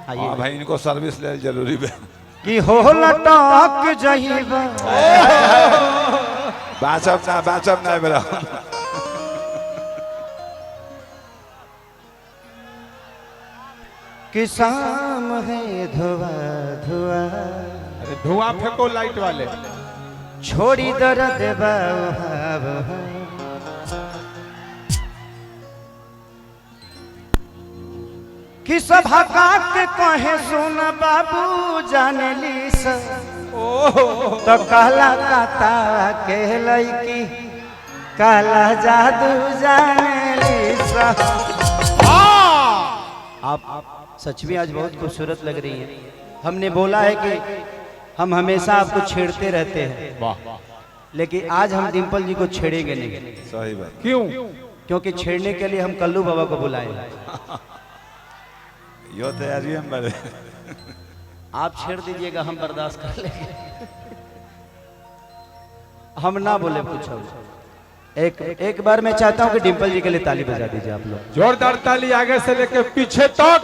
हाँ भाई इनको सर्विस ले जरूरी है कि हो लटक जइबा बाचब ना बेरा कि शाम है धुआं धुआं। अरे धुआं फेंको लाइट वाले। छोड़ी दर्द बाबा कि सभा के कहे सुन बाबू जाने ली तो कहला काता के लईकी काला जादू जाने ली। आप सच में आज बहुत खूबसूरत लग रही हैं। हमने बोला है कि हम हमेशा आपको छेड़ते रहते हैं, लेकिन आज हम डिम्पल जी को छेड़ेंगे नहीं। सही बात। क्यों? क्योंकि छेड़ने के लिए हम कल्लू बाबा को बुलाए। यो तैयारी हम बड़े आप छेड़ दीजिएगा, हम बर्दाश्त कर लेंगे। हम ना बोले कुछ। एक बार मैं चाहता हूं कि डिम्पल जी के लिए ताली बजा दीजिए आप लोग। जोरदार ताली, आगे से लेकर पीछे तक,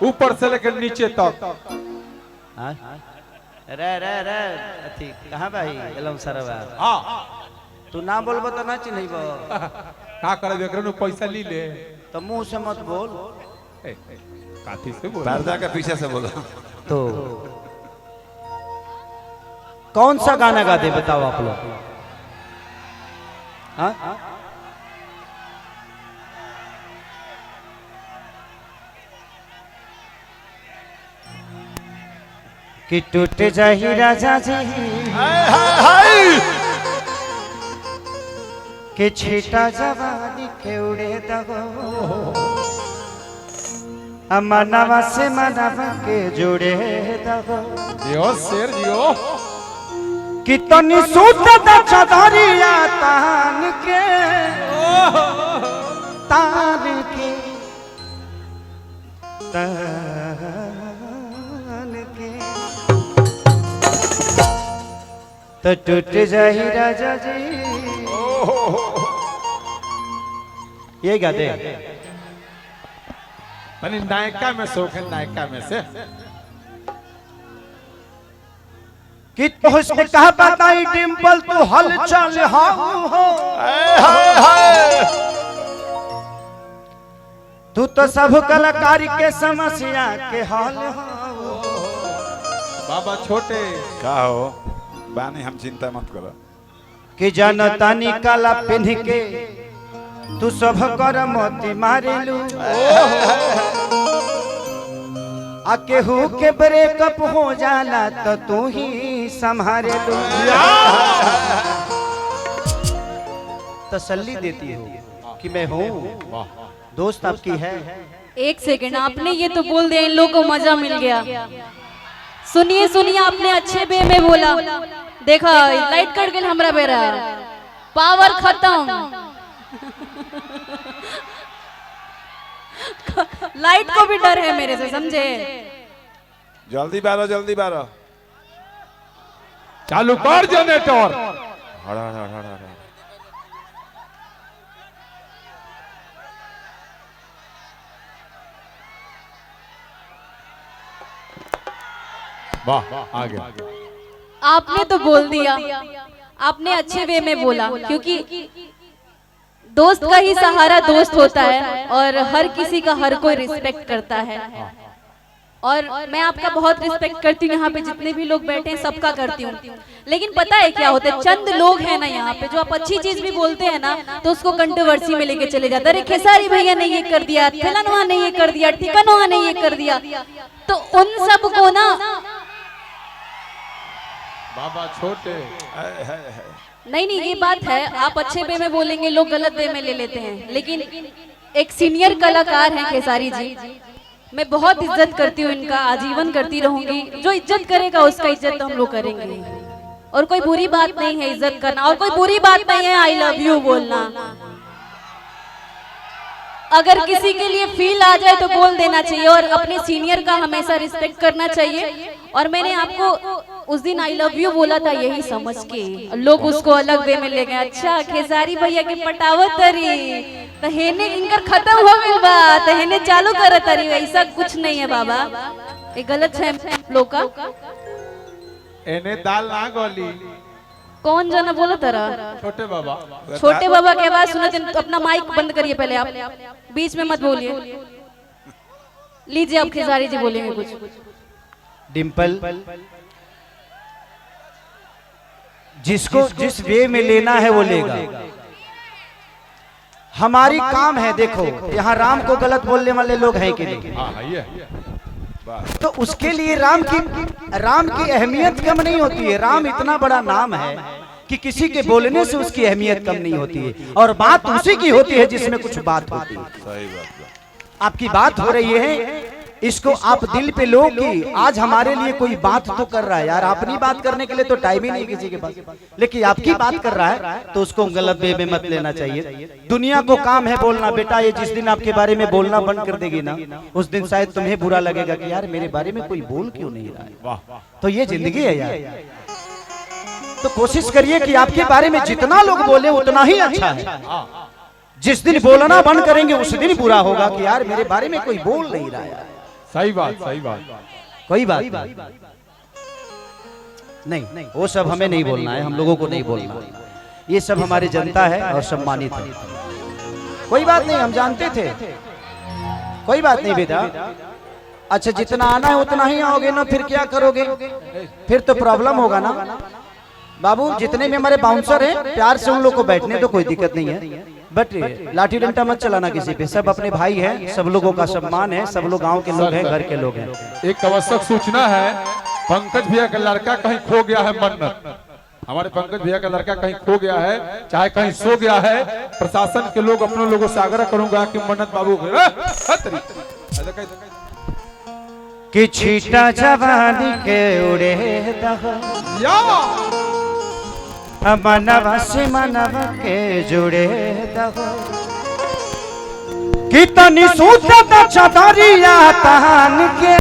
ऊपर से लेकर नीचे तक। रे कहाँ भाई एलम सरवा। हाँ तू ना बोलबो तो ना चिन्हबो। का करे एकरे पैसा ली ले तो मुंह से मत बोल। काठी से बोल। पर्दा के पीछे से बोलो। तो कौन सा गाना गाते बताओ आप लोग। हाँ कि टूट जाही राजा जी कि छीटा जवानी के उड़े दगो मनवा से मनवा के जुड़े दगो। जियो शेर जियो। कितनी सूत चदरिया तान के तो टूट जाही राजा जी। ये गाते यानी नायका में शौक है, नायका में से। कि तुझसे कहा बताई डिम्पल तू हलचल हो। तू तो सब कलाकारी के समस्या के हल हो। बाबा छोटे का हो बानी, हम चिंता मत करो। कि जनता निकाला पिन्ह के तू सब कर मोती मारेलू। आ केहू के ब्रेकअप हो जाला तो तू ही संभाले लू। तसल्ली देती हो कि मैं हूँ, दोस्त आपकी है। एक सेकंड, आपने ये तो बोल दिया इन लोगों को मजा मिल गया। सुनिए सुनिए, आपने अच्छे वे में बोला। देखा लाइट कट गई हमरा बेरा, पावर खत्म। लाइट को भी डर है मेरे से, समझे? जल्दी बारो जल्दी बारो। चालू कर जनरेटर। वाह आ गया। आपने तो बोल दिया, आपने अच्छे वे में बोला, क्योंकि दोस्त का ही सहारा दोस्त होता है और हर किसी का हर कोई रिस्पेक्ट करता है। और मैं आपका बहुत रिस्पेक्ट करती हूँ, यहाँ पे जितने भी लोग बैठे हैं सबका करती हूँ। लेकिन पता है क्या होता है, चंद लोग हैं ना यहाँ पे जो आप अच्छी चीज भी बोलते हैं ना तो उसको कंट्रोवर्सी में लेके चले जाते हैं। अरे खेसारी भैया ने ये कर दिया, फलाना ने ये कर दिया, ठिकाना ने ये कर दिया, तो उन सब को ना बाबा छोटे। नहीं नहीं, ये बात है, आप अच्छे वे में बोलेंगे लोग गलत वे में ले लेते हैं। लेकिन एक सीनियर कलाकार हैं खेसारी जी, मैं बहुत इज्जत करती हूँ इनका, आजीवन करती रहूंगी। जो इज्जत करेगा उसका इज्जत तो हम लोग करेंगे, और कोई बुरी बात नहीं है इज्जत करना, और कोई बुरी बात नहीं है आई लव यू बोलना। अगर किसी के लिए फील आ जाए तो बोल देना चाहिए, और अपने सीनियर का हमेशा रिस्पेक्ट करना चाहिए। और मैंने आपको उस दिन आई लव यू बोला था यही समझ के, लोग उसको अलग वे में ले गए। अच्छा खेसारी भैया के पटावत तरी तो हेने इनकर खत्म हो गइल बा तो हेने चालू करत तारी ऐसा कुछ नहीं है बाबा, ये गलत है लोग का। एने दाल ना गोली। कौन जना बोला तारा? छोटे बाबा। छोटे बाबा की आवाज सुनते हैं तो अपना माइक बंद करिए पहले, आप बीच में मत बोलिए। लीजिए अब खेसारी जी बोलेंगे कुछ। डिम्पल, जिसको जिस वे में लेना है वो लेगा। हमारी काम है, देखो यहाँ राम को गलत बोलने वाले लोग हैं कि नहीं? हाँ ये तो उसके लिए राम की अहमियत कम नहीं होती है। राम इतना बड़ा नाम है कि किसी के बोलने से उसकी अहमियत कम नहीं होती है, और बात उसी की होती है जिसमें कुछ बात होती है। सही बात। आपकी बात हो रही है, इसको आप दिल पे लो कि आज हमारे लिए कोई बात तो कर रहा है। यार अपनी बात करने के लिए तो टाइम ही नहीं किसी के पास, लेकिन आपकी बात कर रहा है तो उसको गलत वे में मत लेना चाहिए। दुनिया को काम है बोलना। बेटा ये जिस दिन आपके बारे में बोलना बंद कर देगी ना, उस दिन शायद तुम्हें बुरा लगेगा कि यार मेरे बारे में कोई बोल क्यों नहीं रहा है। तो ये जिंदगी है यार। तो कोशिश करिए कि आपके बारे में जितना लोग बोले उतना ही अच्छा है। जिस दिन बोलना बंद करेंगे उस दिन बुरा होगा कि यार मेरे बारे में कोई बोल नहीं रहा है। सही बात, सही बात। कोई बात नहीं, वो सब हमें नहीं बोलना है, हम लोगों को नहीं बोलना। ये सब हमारी जनता है और सम्मानित है। कोई बात नहीं, हम जानते थे। कोई बात नहीं बेटा। अच्छा जितना आना है उतना ही आओगे ना, फिर क्या करोगे? फिर तो प्रॉब्लम होगा ना। बाबू जितने भी हमारे बाउंसर हैं प्यार से उन लोग को बैठने तो कोई दिक्कत नहीं है, बट लाठी डंडा मत चलाना किसी पे। सब अपने भाई हैं, सब लोगों का सम्मान है, सब लोग गांव के लोग हैं, घर के लोग हैं। एक आवश्यक सूचना है, पंकज भैया का लड़का कहीं खो गया है। मन्नत, हमारे पंकज भैया का लड़का कहीं खो गया है, चाहे कहीं सो गया है। प्रशासन के लोग अपने लोगों से आग्रह करूंगा कि मन्नत बाबू कि छीटा जवानी के उड़े मनवा से मनवा के जुड़े दहो, कितनी सूरत चदरिया तहान के।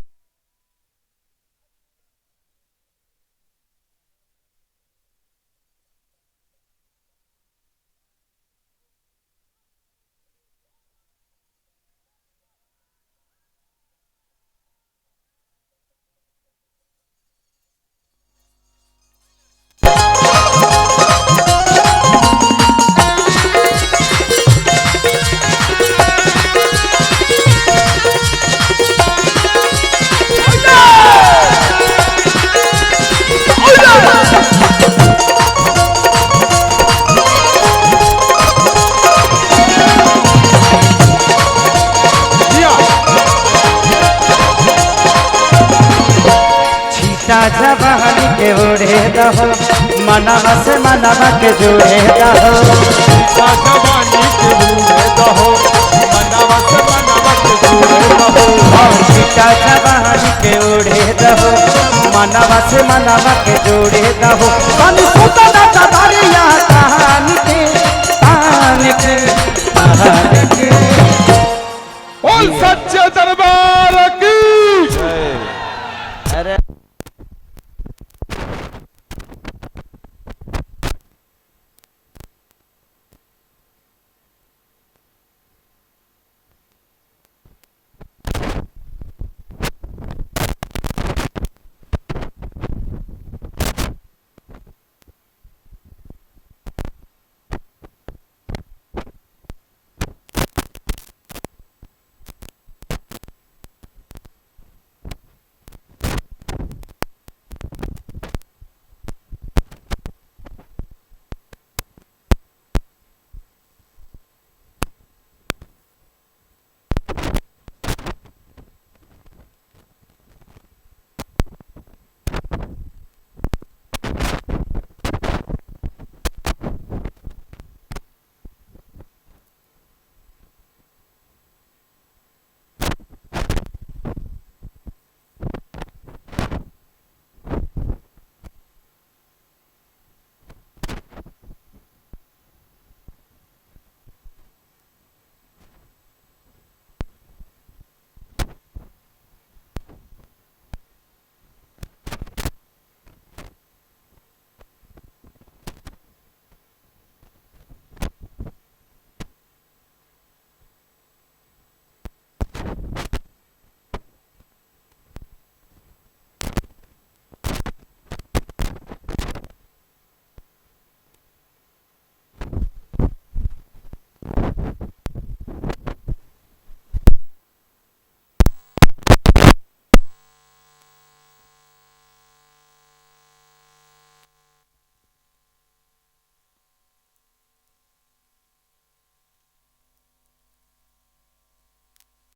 जवानी के उड़े दहो, मनवा से मनवा के जुड़े दहो। जवानी के उड़े दहो, मनवा से मनवा के जुड़े दहो। छीटा जवानी के उड़े दहो, मनवा से मनवा के जुड़े दहो। कनी सुतना चदरिया कहानी के, कहानी के, कहानी के। बोल सच्चे दरबार